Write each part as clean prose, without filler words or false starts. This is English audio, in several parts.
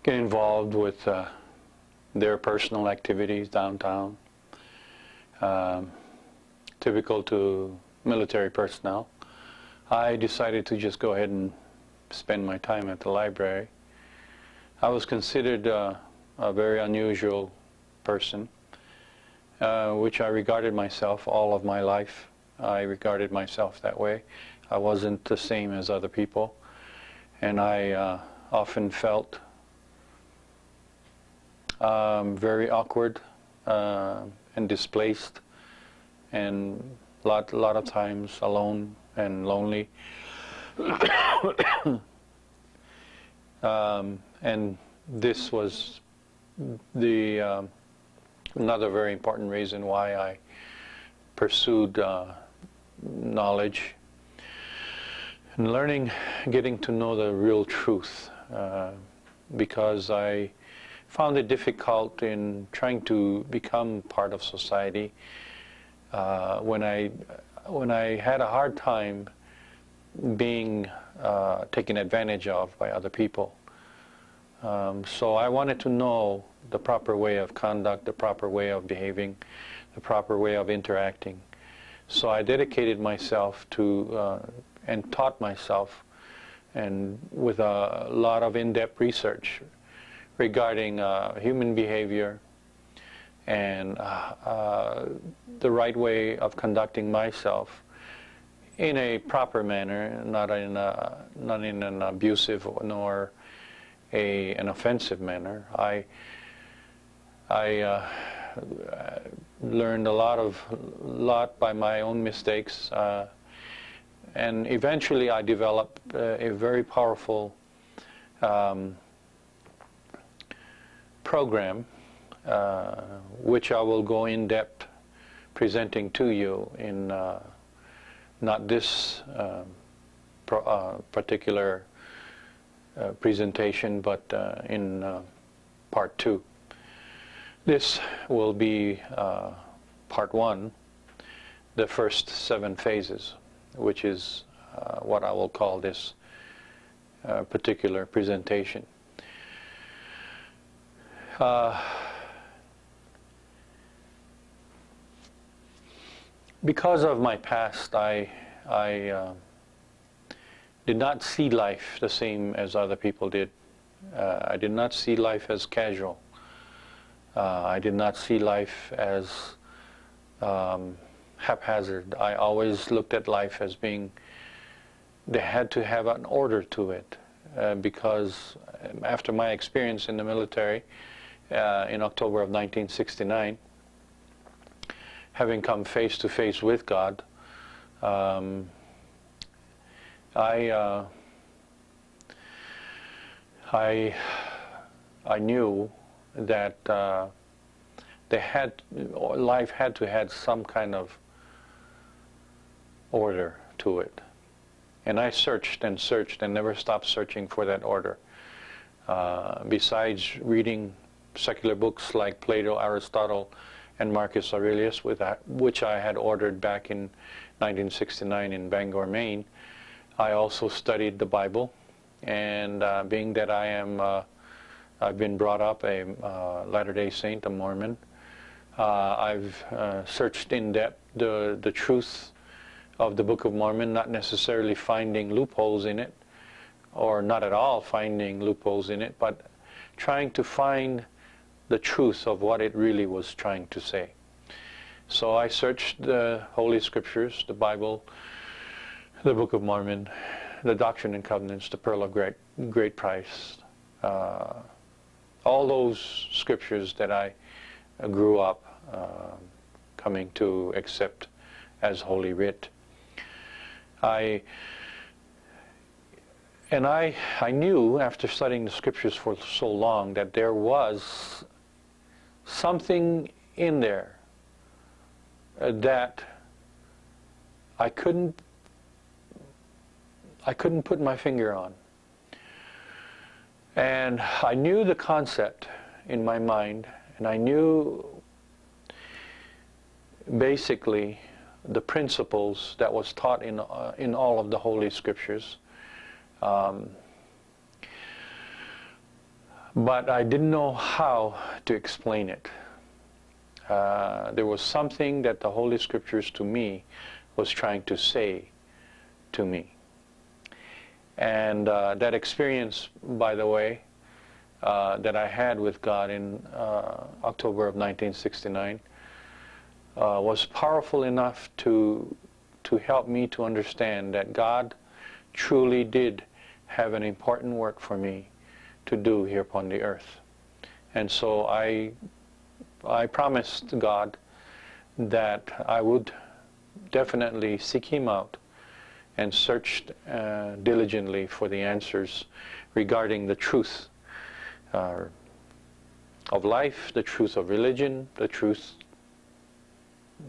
get involved with their personal activities downtown, typical to military personnel. I decided to just go ahead and spend my time at the library. I was considered a very unusual person, which I regarded myself all of my life. I regarded myself that way. I wasn't the same as other people, and I often felt very awkward and displaced, and a lot of times alone and lonely. And this was the another very important reason why I pursued knowledge and learning, getting to know the real truth, because I found it difficult in trying to become part of society when I had a hard time being taken advantage of by other people. So I wanted to know the proper way of conduct, the proper way of behaving, the proper way of interacting. So I dedicated myself to and taught myself, and with a lot of in-depth research regarding human behavior and the right way of conducting myself in a proper manner, not in an abusive nor an offensive manner. I learned a lot by my own mistakes, and eventually I developed a very powerful program, which I will go in depth presenting to you in not this particular presentation, but in part 2. This will be part 1, the first 7 phases, which is what I will call this particular presentation. Because of my past, I did not see life the same as other people did. I did not see life as casual. I did not see life as haphazard. I always looked at life as being, they had to have an order to it, because after my experience in the military in October of 1969, having come face to face with God, I knew that life had to have some kind of order to it, and I searched and searched and never stopped searching for that order. Besides reading secular books like Plato, Aristotle, and Marcus Aurelius, which I had ordered back in 1969 in Bangor, Maine, I also studied the Bible, and being that I've been brought up a Latter-day Saint, a Mormon, I've searched in depth the truth of the Book of Mormon, not necessarily finding loopholes in it, or not at all finding loopholes in it, but trying to find the truth of what it really was trying to say. So I searched the Holy Scriptures, the Bible, the Book of Mormon, the Doctrine and Covenants, the Pearl of Great Price, all those scriptures that I grew up coming to accept as Holy Writ. I knew after studying the scriptures for so long that there was something in there that I couldn't put my finger on. And I knew the concept in my mind, and I knew basically the principles that was taught in all of the Holy Scriptures. but I didn't know how to explain it. There was something that the Holy Scriptures to me was trying to say to me. And that experience, by the way, that I had with God in October of 1969 was powerful enough to help me to understand that God truly did have an important work for me to do here upon the earth. And so I promised God that I would definitely seek Him out and search diligently for the answers regarding the truth of life, the truth of religion, the truth,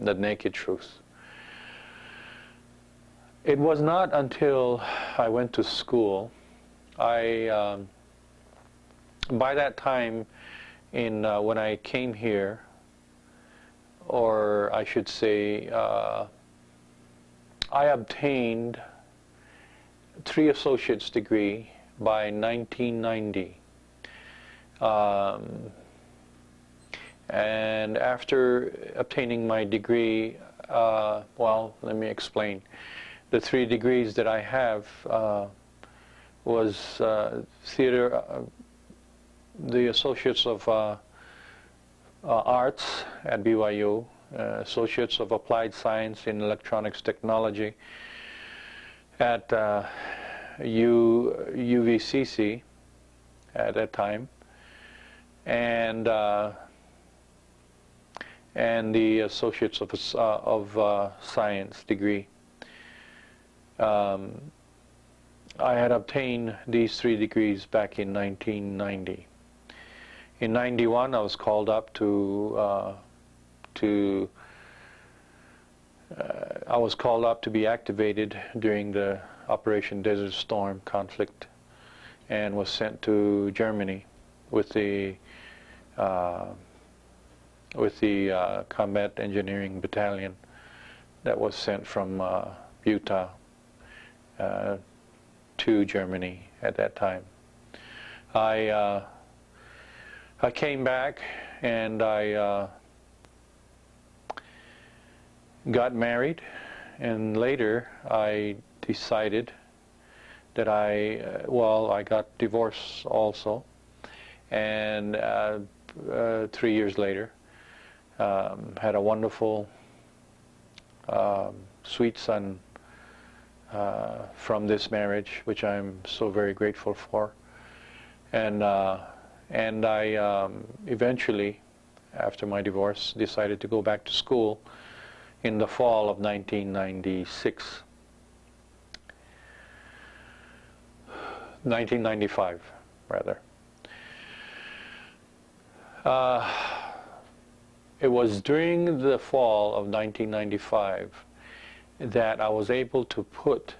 the naked truth. It was not until I went to school, by that time, when I came here, or I should say, I obtained 3 associate's degree by 1990. And after obtaining my degree, well, let me explain. The 3 degrees that I have was theater, the Associates of Arts at BYU, Associates of Applied Science in Electronics Technology at UVCC at that time, and the Associates of Science degree. I had obtained these 3 degrees back in 1990. In 91, I was called up to be activated during the Operation Desert Storm conflict, and was sent to Germany with the Combat Engineering Battalion that was sent from Utah to Germany at that time. I came back and I got married, and later I decided that I got divorced also, and 3 years later had a wonderful sweet son from this marriage, which I'm so very grateful for. And I eventually, after my divorce, decided to go back to school in the fall of 1996. 1995, rather. It was during the fall of 1995 that I was able to put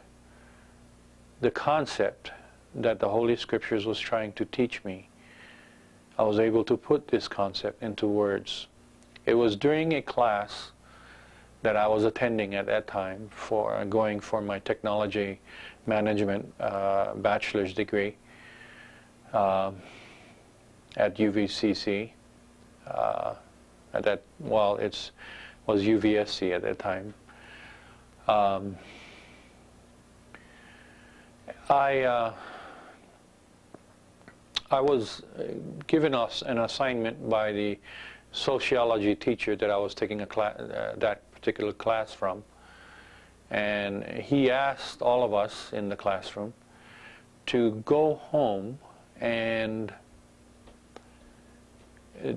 the concept that the Holy Scriptures was trying to teach me. I was able to put this concept into words. It was during a class that I was attending at that time for going for my technology management bachelor's degree at UVCC. At that, well, it was UVSC at that time. I was given us an assignment by the sociology teacher that I was taking that particular class from, and he asked all of us in the classroom to go home and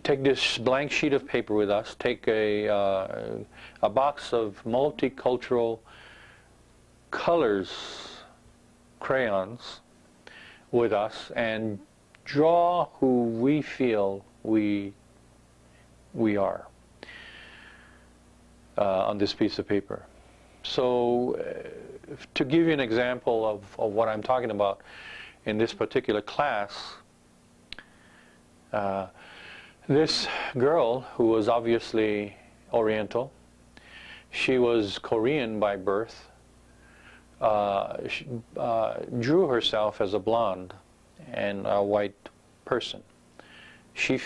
take this blank sheet of paper with us, take a box of multicultural colors, crayons, with us, and draw who we feel we are on this piece of paper. So to give you an example of what I'm talking about in this particular class, this girl, who was obviously Oriental, she was Korean by birth, she, drew herself as a blonde and a white person. she